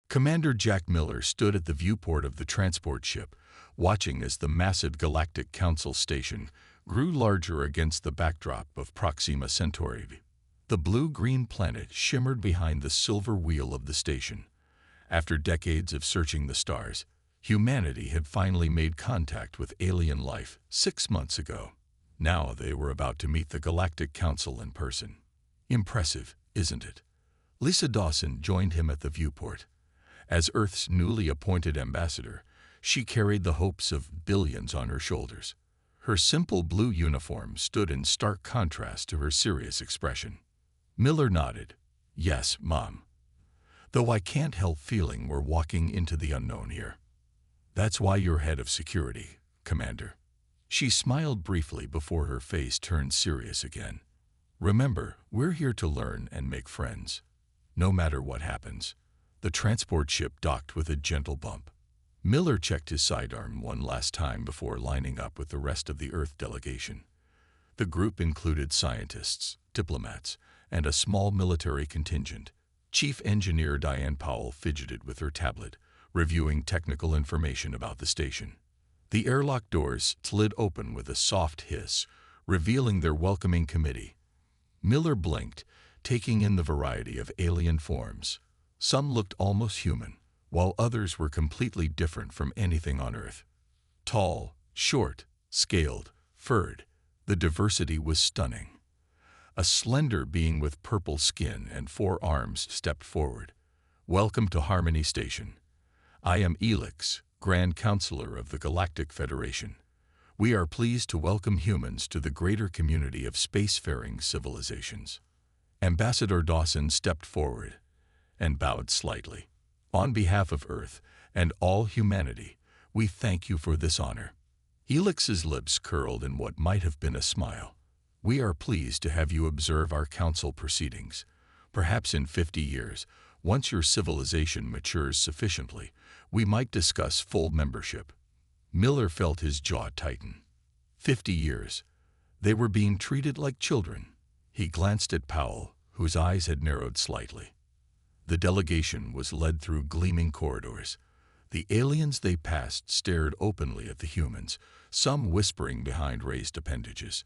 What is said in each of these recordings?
Commander Jack Miller stood at the viewport of the transport ship, watching as the massive Galactic Council station grew larger against the backdrop of Proxima Centauri. The blue-green planet shimmered behind the silver wheel of the station. After decades of searching the stars, humanity had finally made contact with alien life 6 months ago. Now they were about to meet the Galactic Council in person. Impressive, isn't it? Lisa Dawson joined him at the viewport. As Earth's newly appointed ambassador, she carried the hopes of billions on her shoulders. Her simple blue uniform stood in stark contrast to her serious expression. Miller nodded. "Yes, Mom. Though I can't help feeling we're walking into the unknown here." "That's why you're head of security, Commander." She smiled briefly before her face turned serious again. "Remember, we're here to learn and make friends. No matter what happens." The transport ship docked with a gentle bump. Miller checked his sidearm one last time before lining up with the rest of the Earth delegation. The group included scientists, diplomats, and a small military contingent. Chief Engineer Diane Powell fidgeted with her tablet, reviewing technical information about the station. The airlock doors slid open with a soft hiss, revealing their welcoming committee. Miller blinked, taking in the variety of alien forms. Some looked almost human, while others were completely different from anything on Earth. Tall, short, scaled, furred, the diversity was stunning. A slender being with purple skin and 4 arms stepped forward. "Welcome to Harmony Station. I am Elix, Grand Counselor of the Galactic Federation. We are pleased to welcome humans to the greater community of spacefaring civilizations." Ambassador Dawson stepped forward and bowed slightly. "On behalf of Earth and all humanity, we thank you for this honor." Elix's lips curled in what might have been a smile. "We are pleased to have you observe our council proceedings. Perhaps in 50 years, once your civilization matures sufficiently, we might discuss full membership." Miller felt his jaw tighten. 50 years. They were being treated like children. He glanced at Powell, whose eyes had narrowed slightly. The delegation was led through gleaming corridors. The aliens they passed stared openly at the humans, some whispering behind raised appendages.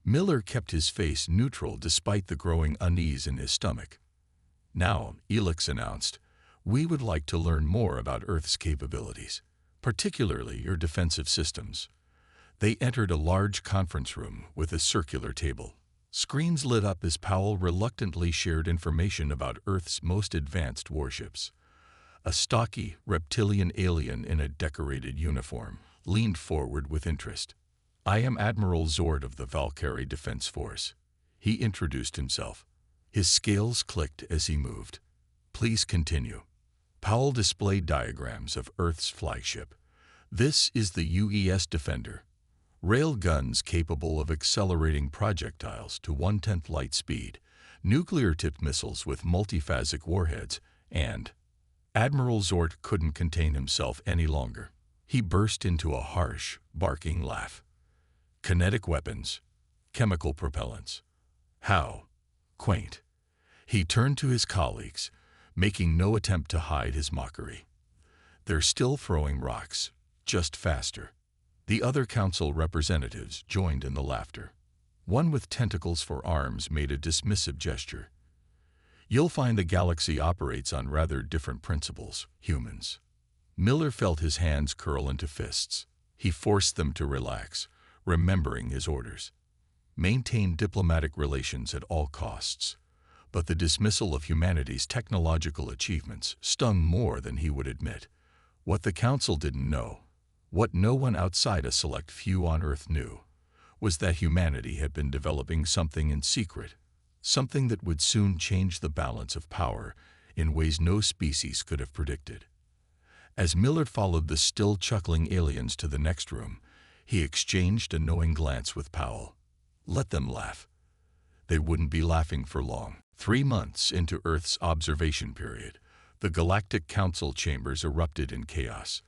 Miller kept his face neutral despite the growing unease in his stomach. "Now," Elix announced, "we would like to learn more about Earth's capabilities, particularly your defensive systems." They entered a large conference room with a circular table. Screens lit up as Powell reluctantly shared information about Earth's most advanced warships. A stocky, reptilian alien in a decorated uniform leaned forward with interest. "I am Admiral Zord of the Valkyrie Defense Force." He introduced himself. His scales clicked as he moved. "Please continue." Powell displayed diagrams of Earth's flagship. "This is the UES Defender. Rail guns capable of accelerating projectiles to 1/10 light speed, nuclear-tipped missiles with multiphasic warheads, and..." Admiral Zord couldn't contain himself any longer. He burst into a harsh, barking laugh. "Kinetic weapons, chemical propellants. How quaint." He turned to his colleagues, making no attempt to hide his mockery. "They're still throwing rocks, just faster." The other council representatives joined in the laughter. One with tentacles for arms made a dismissive gesture. "You'll find the galaxy operates on rather different principles, humans." Miller felt his hands curl into fists. He forced them to relax, remembering his orders. Maintain diplomatic relations at all costs. But the dismissal of humanity's technological achievements stung more than he would admit. What the council didn't know, what no one outside a select few on Earth knew, was that humanity had been developing something in secret, something that would soon change the balance of power in ways no species could have predicted. As Miller followed the still chuckling aliens to the next room, he exchanged a knowing glance with Powell. Let them laugh. They wouldn't be laughing for long. 3 months into Earth's observation period, the Galactic Council chambers erupted in chaos.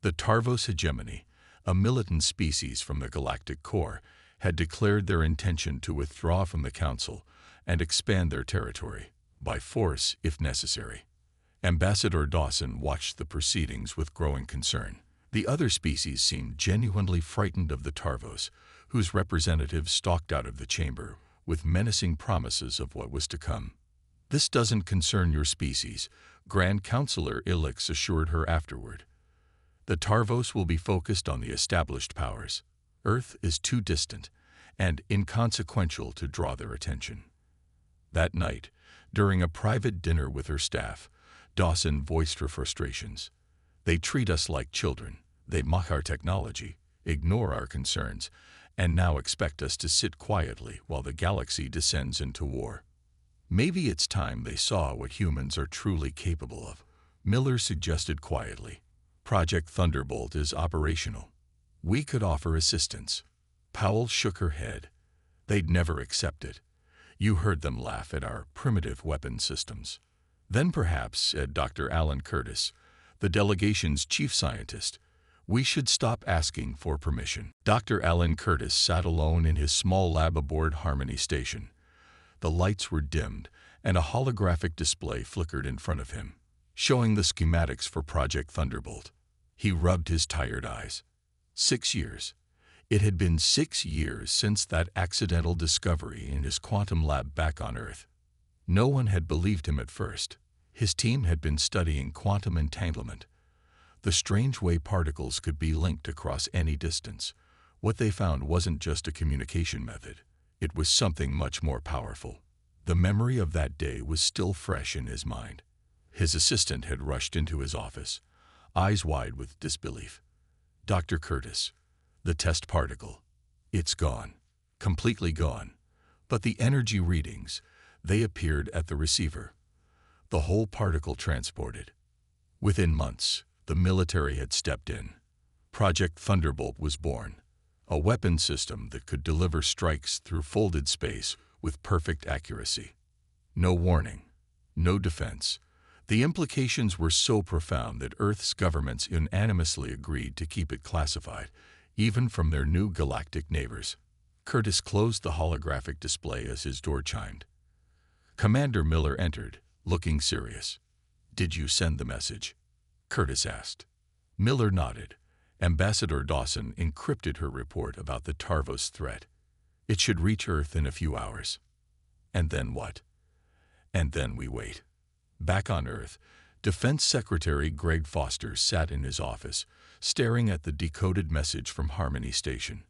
The Tarvos hegemony, a militant species from the galactic core, had declared their intention to withdraw from the Council and expand their territory, by force if necessary. Ambassador Dawson watched the proceedings with growing concern. The other species seemed genuinely frightened of the Tarvos, whose representatives stalked out of the chamber with menacing promises of what was to come. "This doesn't concern your species," Grand Counselor Ilix assured her afterward. "The Tarvos will be focused on the established powers. Earth is too distant and inconsequential to draw their attention." That night, during a private dinner with her staff, Dawson voiced her frustrations. "They treat us like children. They mock our technology, ignore our concerns, and now expect us to sit quietly while the galaxy descends into war. Maybe it's time they saw what humans are truly capable of," Miller suggested quietly. "Project Thunderbolt is operational. We could offer assistance." Powell shook her head. "They'd never accept it. You heard them laugh at our primitive weapon systems." "Then perhaps," said Dr. Alan Curtis, the delegation's chief scientist, "we should stop asking for permission." Dr. Alan Curtis sat alone in his small lab aboard Harmony Station. The lights were dimmed, and a holographic display flickered in front of him, showing the schematics for Project Thunderbolt. He rubbed his tired eyes. 6 years. It had been 6 years since that accidental discovery in his quantum lab back on Earth. No one had believed him at first. His team had been studying quantum entanglement, the strange way particles could be linked across any distance. What they found wasn't just a communication method. It was something much more powerful. The memory of that day was still fresh in his mind. His assistant had rushed into his office, eyes wide with disbelief. "Dr. Curtis, the test particle. It's gone. Completely gone. But the energy readings, they appeared at the receiver. The whole particle transported." Within months, the military had stepped in. Project Thunderbolt was born, a weapon system that could deliver strikes through folded space with perfect accuracy. No warning, no defense. The implications were so profound that Earth's governments unanimously agreed to keep it classified, even from their new galactic neighbors. Curtis closed the holographic display as his door chimed. Commander Miller entered, looking serious. "Did you send the message?" Curtis asked. Miller nodded. Ambassador Dawson encrypted her report about the Tarvos threat. "It should reach Earth in a few hours." "And then what?" "And then we wait." Back on Earth, Defense Secretary Greg Foster sat in his office, staring at the decoded message from Harmony Station.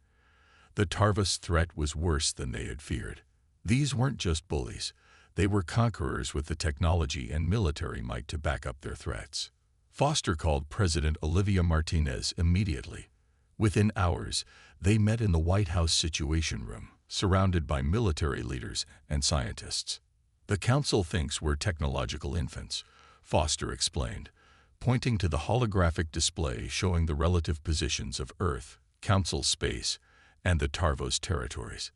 The Tarvos threat was worse than they had feared. These weren't just bullies. They were conquerors with the technology and military might to back up their threats. Foster called President Olivia Martinez immediately. Within hours, they met in the White House Situation Room, surrounded by military leaders and scientists. "The Council thinks we're technological infants," Foster explained, pointing to the holographic display showing the relative positions of Earth, Council space, and the Tarvos territories.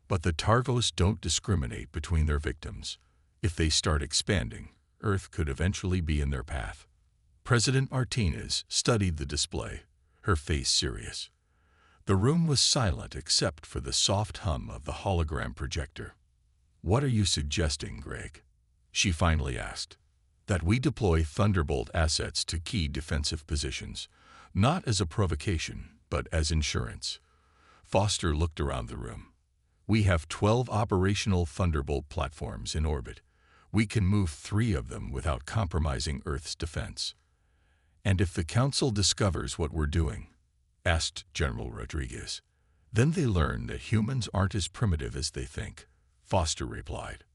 "But the Tarvos don't discriminate between their victims. If they start expanding, Earth could eventually be in their path." President Martinez studied the display, her face serious. The room was silent except for the soft hum of the hologram projector. "What are you suggesting, Greg?" she finally asked. "That we deploy Thunderbolt assets to key defensive positions, not as a provocation, but as insurance." Foster looked around the room. "We have 12 operational Thunderbolt platforms in orbit. We can move 3 of them without compromising Earth's defense." "And if the Council discovers what we're doing?" asked General Rodriguez. "Then they learn that humans aren't as primitive as they think," Foster replied.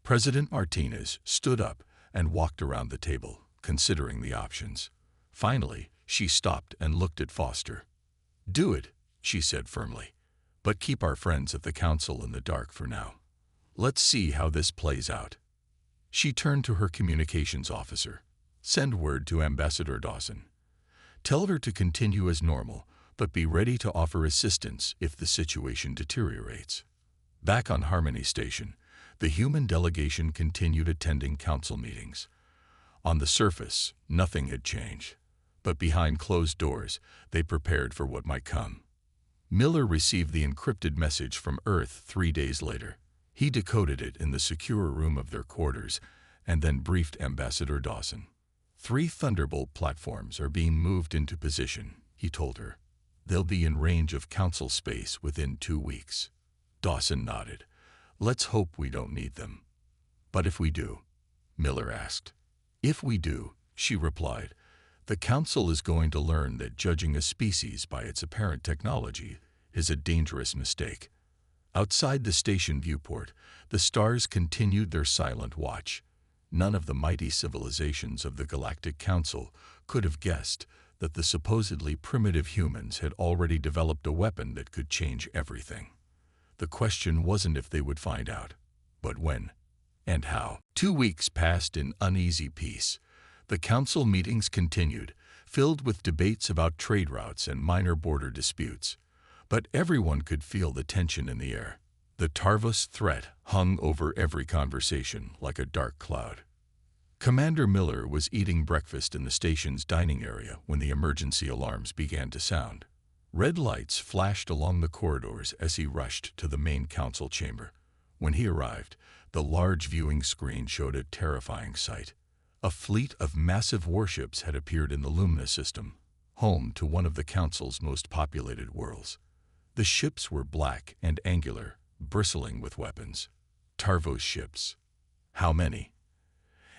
President Martinez stood up and walked around the table, considering the options. Finally, she stopped and looked at Foster. "Do it," she said firmly, "but keep our friends at the Council in the dark for now. Let's see how this plays out." She turned to her communications officer. "Send word to Ambassador Dawson. Tell her to continue as normal, but be ready to offer assistance if the situation deteriorates." Back on Harmony Station, the human delegation continued attending council meetings. On the surface, nothing had changed, but behind closed doors, they prepared for what might come. Miller received the encrypted message from Earth 3 days later. He decoded it in the secure room of their quarters and then briefed Ambassador Dawson. 3 Thunderbolt platforms are being moved into position, he told her. They'll be in range of Council space within 2 weeks. Dawson nodded. Let's hope we don't need them. But if we do? Miller asked. If we do, she replied, the Council is going to learn that judging a species by its apparent technology is a dangerous mistake. Outside the station viewport, the stars continued their silent watch. None of the mighty civilizations of the Galactic Council could have guessed that the supposedly primitive humans had already developed a weapon that could change everything. The question wasn't if they would find out, but when and how. 2 weeks passed in uneasy peace. The Council meetings continued, filled with debates about trade routes and minor border disputes. But everyone could feel the tension in the air. The Tarvos threat hung over every conversation like a dark cloud. Commander Miller was eating breakfast in the station's dining area when the emergency alarms began to sound. Red lights flashed along the corridors as he rushed to the main council chamber. When he arrived, the large viewing screen showed a terrifying sight. A fleet of massive warships had appeared in the Lumina system, home to one of the council's most populated worlds. The ships were black and angular, bristling with weapons. Tarvos ships. How many?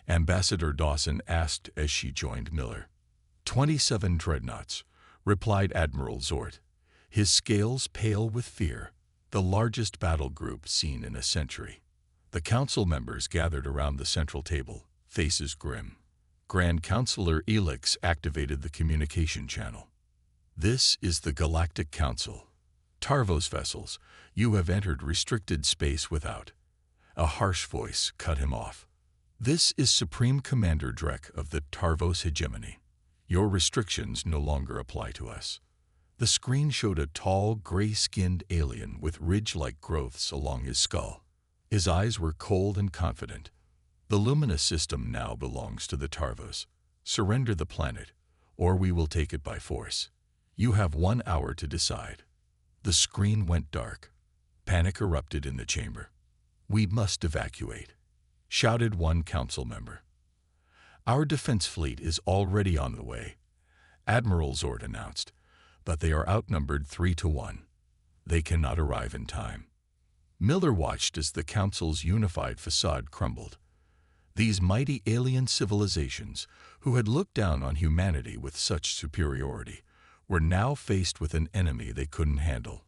Ambassador Dawson asked as she joined Miller. 27 dreadnoughts, replied Admiral Zort, his scales pale with fear, the largest battle group seen in a century. The council members gathered around the central table, faces grim. Grand Counselor Elix activated the communication channel. This is the Galactic Council. Tarvos vessels, you have entered restricted space without. A harsh voice cut him off. This is Supreme Commander Drek of the Tarvos hegemony. Your restrictions no longer apply to us. The screen showed a tall, gray-skinned alien with ridge-like growths along his skull. His eyes were cold and confident. The Lumina system now belongs to the Tarvos. Surrender the planet, or we will take it by force. You have 1 hour to decide. The screen went dark. Panic erupted in the chamber. We must evacuate, shouted one council member. Our defense fleet is already on the way, Admiral Zord announced, but they are outnumbered 3-1. They cannot arrive in time. Miller watched as the council's unified facade crumbled. These mighty alien civilizations, who had looked down on humanity with such superiority, were now faced with an enemy they couldn't handle.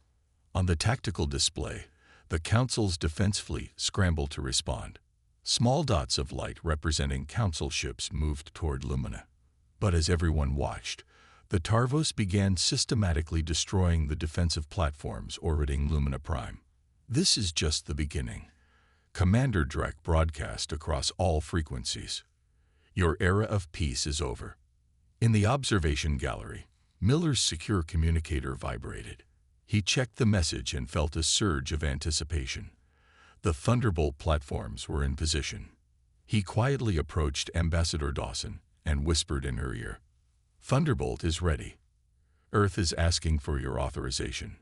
On the tactical display, the Council's defense fleet scrambled to respond. Small dots of light representing Council ships moved toward Lumina. But as everyone watched, the Tarvos began systematically destroying the defensive platforms orbiting Lumina Prime. This is just the beginning. Commander Drek broadcast across all frequencies. Your era of peace is over. In the observation gallery, Miller's secure communicator vibrated. He checked the message and felt a surge of anticipation. The Thunderbolt platforms were in position. He quietly approached Ambassador Dawson and whispered in her ear, Thunderbolt is ready. Earth is asking for your authorization.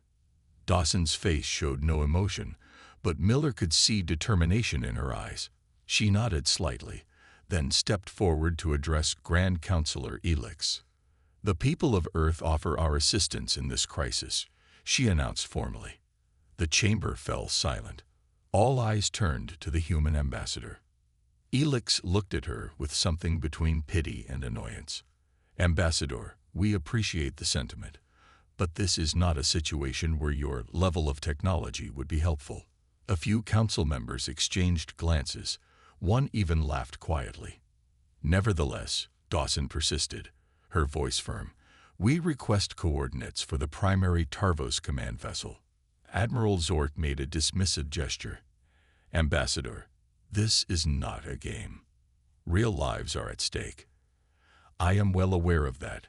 Dawson's face showed no emotion, but Miller could see determination in her eyes. She nodded slightly, then stepped forward to address Grand Counselor Elix. The people of Earth offer our assistance in this crisis, she announced formally. The chamber fell silent. All eyes turned to the human ambassador. Elix looked at her with something between pity and annoyance. Ambassador, we appreciate the sentiment, but this is not a situation where your level of technology would be helpful. A few council members exchanged glances. One even laughed quietly. Nevertheless, Dawson persisted, her voice firm. We request coordinates for the primary Tarvos command vessel. Admiral Zort made a dismissive gesture. Ambassador, this is not a game. Real lives are at stake. I am well aware of that,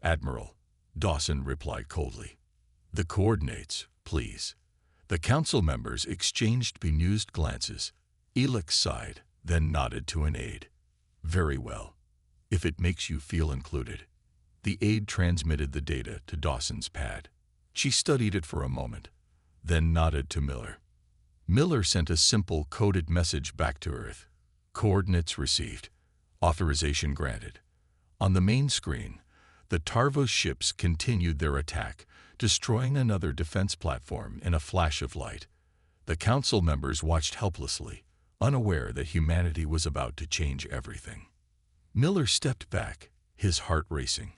Admiral, Dawson replied coldly. The coordinates, please. The council members exchanged bemused glances. Elix sighed, then nodded to an aide. Very well, if it makes you feel included. The aide transmitted the data to Dawson's pad. She studied it for a moment, then nodded to Miller. Miller sent a simple coded message back to Earth. Coordinates received. Authorization granted. On the main screen, the Tarvos ships continued their attack, destroying another defense platform in a flash of light. The council members watched helplessly, unaware that humanity was about to change everything. Miller stepped back, his heart racing.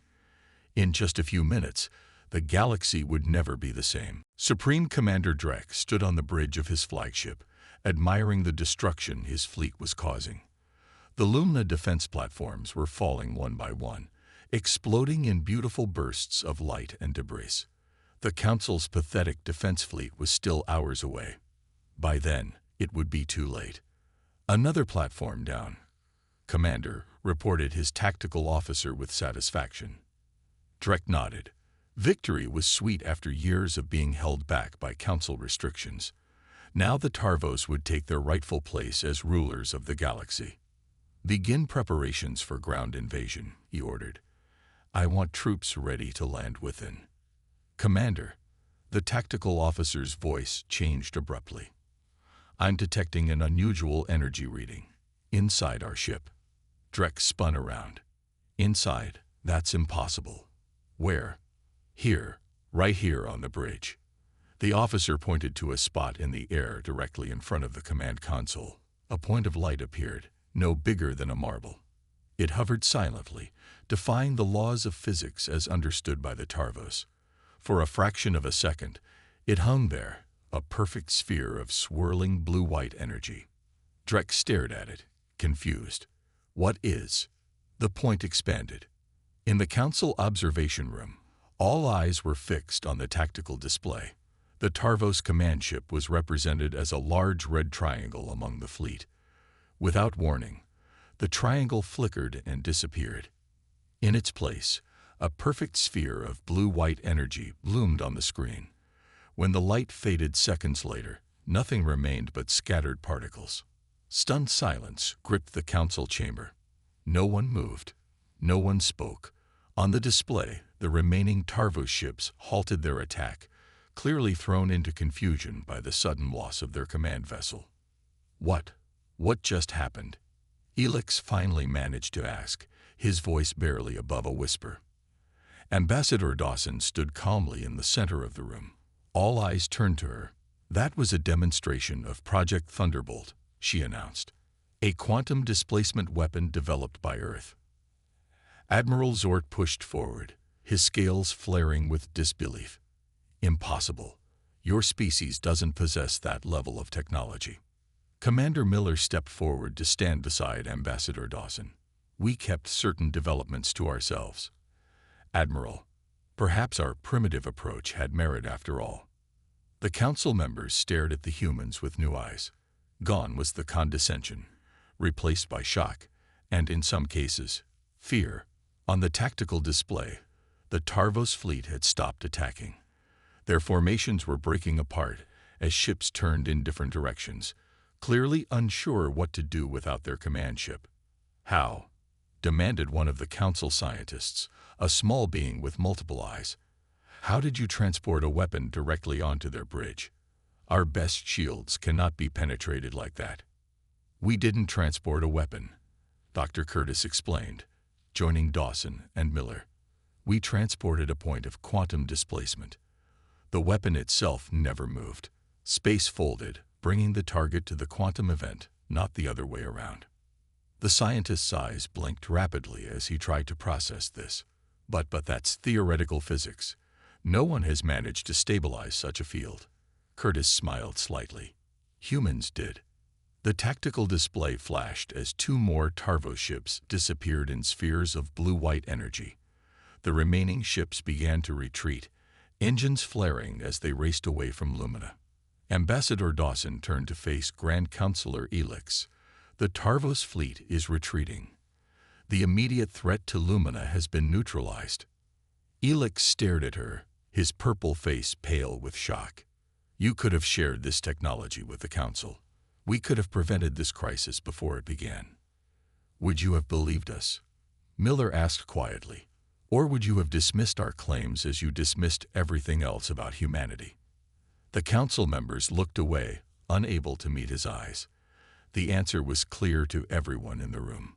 In just a few minutes, the galaxy would never be the same. Supreme Commander Drek stood on the bridge of his flagship, admiring the destruction his fleet was causing. The Lumina defense platforms were falling one by one, exploding in beautiful bursts of light and debris. The Council's pathetic defense fleet was still hours away. By then, it would be too late. Another platform down. Commander, reported his tactical officer with satisfaction. Drek nodded. Victory was sweet after years of being held back by Council restrictions. Now the Tarvos would take their rightful place as rulers of the galaxy. Begin preparations for ground invasion, he ordered. I want troops ready to land within. Commander, the tactical officer's voice changed abruptly. I'm detecting an unusual energy reading. Inside our ship. Drek spun around. Inside? That's impossible. Where? Here, right here on the bridge. The officer pointed to a spot in the air directly in front of the command console. A point of light appeared, no bigger than a marble. It hovered silently, defying the laws of physics as understood by the Tarvos. For a fraction of a second, it hung there, a perfect sphere of swirling blue-white energy. Drek stared at it, confused. What is? The point expanded. In the Council observation room, all eyes were fixed on the tactical display. The Tarvos command ship was represented as a large red triangle among the fleet. Without warning, the triangle flickered and disappeared. In its place, a perfect sphere of blue-white energy loomed on the screen. When the light faded seconds later, nothing remained but scattered particles. Stunned silence gripped the council chamber. No one moved. No one spoke. On the display, the remaining Tarvos ships halted their attack, clearly thrown into confusion by the sudden loss of their command vessel. What just happened? Elix finally managed to ask, his voice barely above a whisper. Ambassador Dawson stood calmly in the center of the room. All eyes turned to her. That was a demonstration of Project Thunderbolt, she announced, a quantum displacement weapon developed by Earth. Admiral Zort pushed forward, his scales flaring with disbelief. Impossible. Your species doesn't possess that level of technology. Commander Miller stepped forward to stand beside Ambassador Dawson. We kept certain developments to ourselves. Admiral, perhaps our primitive approach had merit after all. The council members stared at the humans with new eyes. Gone was the condescension, replaced by shock, and in some cases, fear. On the tactical display, the Tarvos fleet had stopped attacking. Their formations were breaking apart as ships turned in different directions, clearly unsure what to do without their command ship. How? Demanded one of the council scientists, a small being with multiple eyes. How did you transport a weapon directly onto their bridge? Our best shields cannot be penetrated like that. We didn't transport a weapon, Dr. Curtis explained, joining Dawson and Miller. We transported a point of quantum displacement. The weapon itself never moved. Space folded, bringing the target to the quantum event, not the other way around. The scientist's eyes blinked rapidly as he tried to process this. But that's theoretical physics. No one has managed to stabilize such a field. Curtis smiled slightly. Humans did. The tactical display flashed as two more Tarvos ships disappeared in spheres of blue-white energy. The remaining ships began to retreat, engines flaring as they raced away from Lumina. Ambassador Dawson turned to face Grand Counselor Elix. The Tarvos fleet is retreating. The immediate threat to Lumina has been neutralized. Elix stared at her, his purple face pale with shock. You could have shared this technology with the Council. We could have prevented this crisis before it began. Would you have believed us? Miller asked quietly. Or would you have dismissed our claims as you dismissed everything else about humanity? The council members looked away, unable to meet his eyes. The answer was clear to everyone in the room.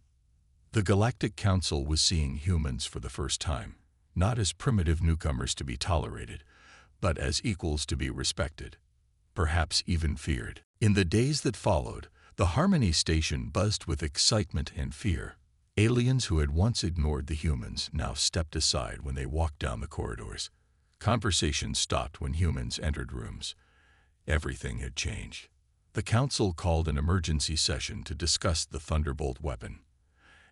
The Galactic Council was seeing humans for the first time, not as primitive newcomers to be tolerated, but as equals to be respected, perhaps even feared. In the days that followed, the Harmony Station buzzed with excitement and fear. Aliens who had once ignored the humans now stepped aside when they walked down the corridors. Conversations stopped when humans entered rooms. Everything had changed. The Council called an emergency session to discuss the Thunderbolt weapon.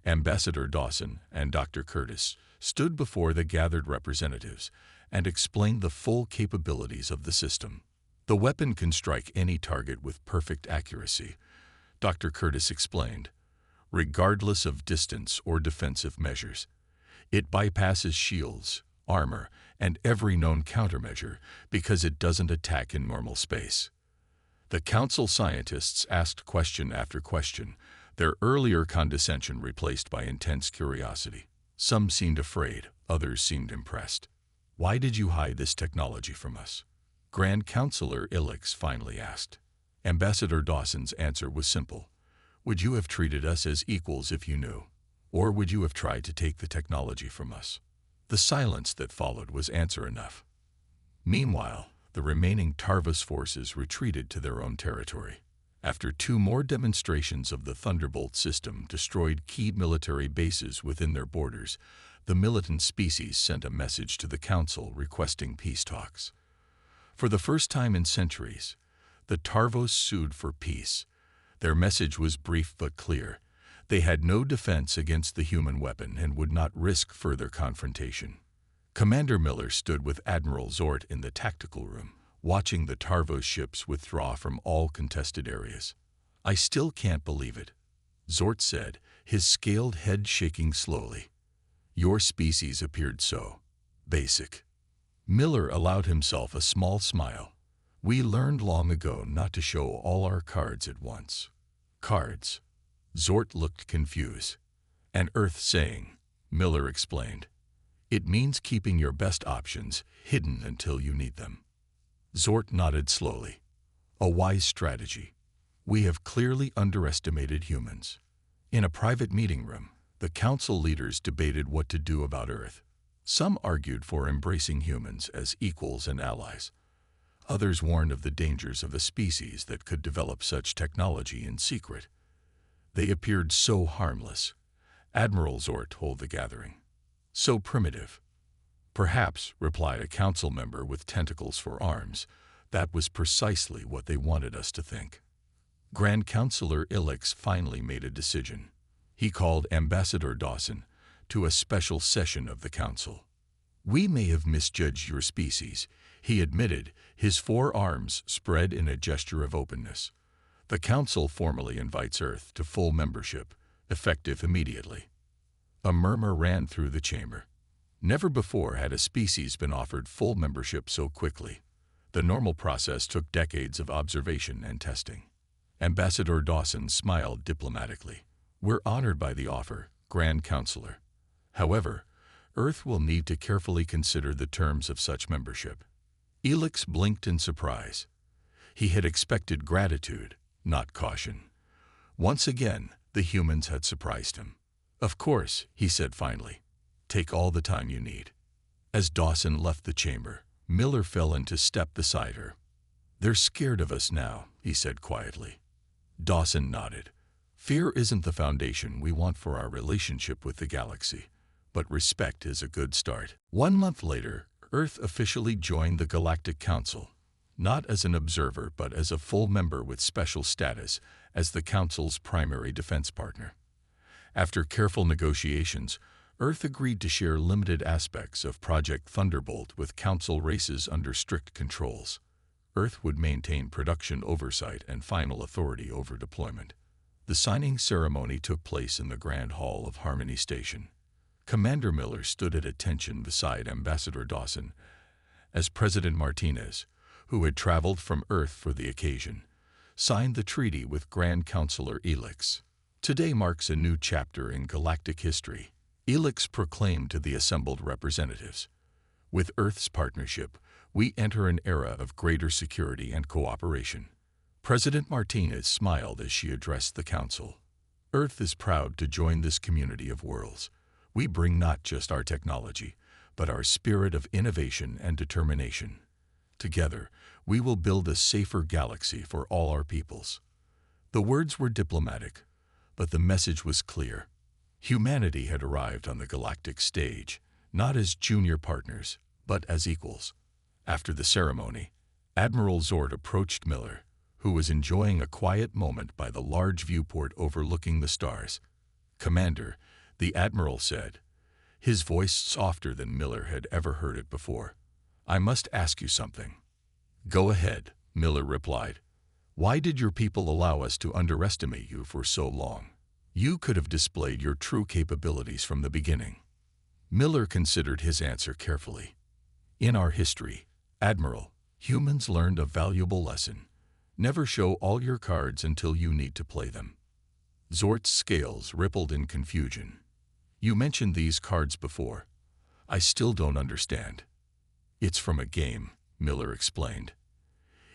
Ambassador Dawson and Dr. Curtis stood before the gathered representatives and explained the full capabilities of the system. The weapon can strike any target with perfect accuracy, Dr. Curtis explained, regardless of distance or defensive measures. It bypasses shields, armor, and every known countermeasure because it doesn't attack in normal space. The Council scientists asked question after question, their earlier condescension replaced by intense curiosity. Some seemed afraid, others seemed impressed. "Why did you hide this technology from us?" Grand Counselor Ilix finally asked. Ambassador Dawson's answer was simple. "Would you have treated us as equals if you knew? Or would you have tried to take the technology from us?" The silence that followed was answer enough. Meanwhile, the remaining Tarvus forces retreated to their own territory. After 2 more demonstrations of the Thunderbolt system destroyed key military bases within their borders, the militant species sent a message to the Council requesting peace talks. For the first time in centuries, the Tarvos sued for peace. Their message was brief but clear. They had no defense against the human weapon and would not risk further confrontation. Commander Miller stood with Admiral Zort in the tactical room, watching the Tarvos ships withdraw from all contested areas. "I still can't believe it," Zort said, his scaled head shaking slowly. "Your species appeared so basic." Miller allowed himself a small smile. "We learned long ago not to show all our cards at once." "Cards?" Zort looked confused. "An Earth saying," Miller explained. "It means keeping your best options hidden until you need them." Zort nodded slowly. "A wise strategy. We have clearly underestimated humans." In a private meeting room, the Council leaders debated what to do about Earth. Some argued for embracing humans as equals and allies. Others warned of the dangers of a species that could develop such technology in secret. They appeared so harmless, Admiral Zort told the gathering. "So primitive." "Perhaps," replied a council member with tentacles for arms, "that was precisely what they wanted us to think." Grand Counselor Ilix finally made a decision. He called Ambassador Dawson to a special session of the Council. "We may have misjudged your species," he admitted, his 4 arms spread in a gesture of openness. "The Council formally invites Earth to full membership, effective immediately." A murmur ran through the chamber. Never before had a species been offered full membership so quickly. The normal process took decades of observation and testing. Ambassador Dawson smiled diplomatically. "We're honored by the offer, Grand Counselor. However, Earth will need to carefully consider the terms of such membership." Elix blinked in surprise. He had expected gratitude, not caution. Once again, the humans had surprised him. "Of course," he said finally. "Take all the time you need." As Dawson left the chamber, Miller fell into step beside her. "They're scared of us now," he said quietly. Dawson nodded. "Fear isn't the foundation we want for our relationship with the galaxy, but respect is a good start." 1 month later, Earth officially joined the Galactic Council, not as an observer but as a full member with special status as the Council's primary defense partner. After careful negotiations, Earth agreed to share limited aspects of Project Thunderbolt with Council races under strict controls. Earth would maintain production oversight and final authority over deployment. The signing ceremony took place in the Grand Hall of Harmony Station. Commander Miller stood at attention beside Ambassador Dawson, as President Martinez, who had traveled from Earth for the occasion, signed the treaty with Grand Counselor Elix. "Today marks a new chapter in galactic history," Elix proclaimed to the assembled representatives. "With Earth's partnership, we enter an era of greater security and cooperation." President Martinez smiled as she addressed the Council. Earth is proud to join this community of worlds. We bring not just our technology, but our spirit of innovation and determination. Together, we will build a safer galaxy for all our peoples. The words were diplomatic, but the message was clear. Humanity had arrived on the galactic stage, not as junior partners, but as equals. After the ceremony, Admiral Zord approached Miller, who was enjoying a quiet moment by the large viewport overlooking the stars. "Commander," the Admiral said, his voice softer than Miller had ever heard it before, "I must ask you something." "Go ahead," Miller replied. "Why did your people allow us to underestimate you for so long? You could have displayed your true capabilities from the beginning." Miller considered his answer carefully. "In our history, Admiral, humans learned a valuable lesson. Never show all your cards until you need to play them." Zort's scales rippled in confusion. "You mentioned these cards before. I still don't understand." "It's from a game," Miller explained.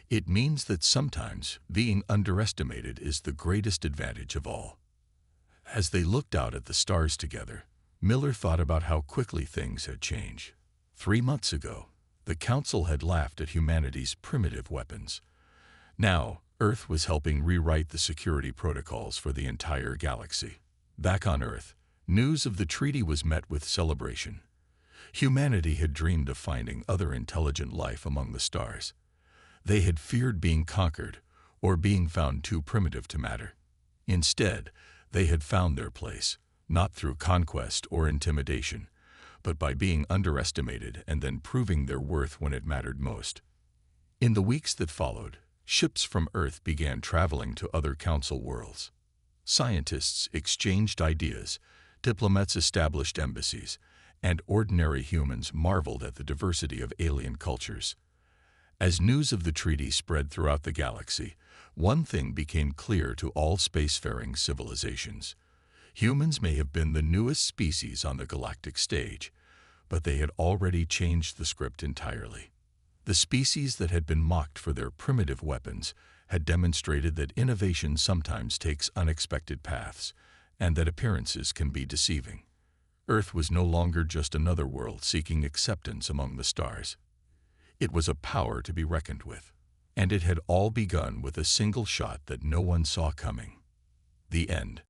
"It means that sometimes being underestimated is the greatest advantage of all." As they looked out at the stars together, Miller thought about how quickly things had changed. 3 months ago, the Council had laughed at humanity's primitive weapons. Now, Earth was helping rewrite the security protocols for the entire galaxy. Back on Earth, news of the treaty was met with celebration. Humanity had dreamed of finding other intelligent life among the stars. They had feared being conquered or being found too primitive to matter. Instead, they had found their place, not through conquest or intimidation, but by being underestimated and then proving their worth when it mattered most. In the weeks that followed, ships from Earth began traveling to other Council worlds. Scientists exchanged ideas, diplomats established embassies, and ordinary humans marveled at the diversity of alien cultures. As news of the treaty spread throughout the galaxy, one thing became clear to all spacefaring civilizations. Humans may have been the newest species on the galactic stage, but they had already changed the script entirely. The species that had been mocked for their primitive weapons had demonstrated that innovation sometimes takes unexpected paths, and that appearances can be deceiving. Earth was no longer just another world seeking acceptance among the stars. It was a power to be reckoned with, and it had all begun with a single shot that no one saw coming. The end.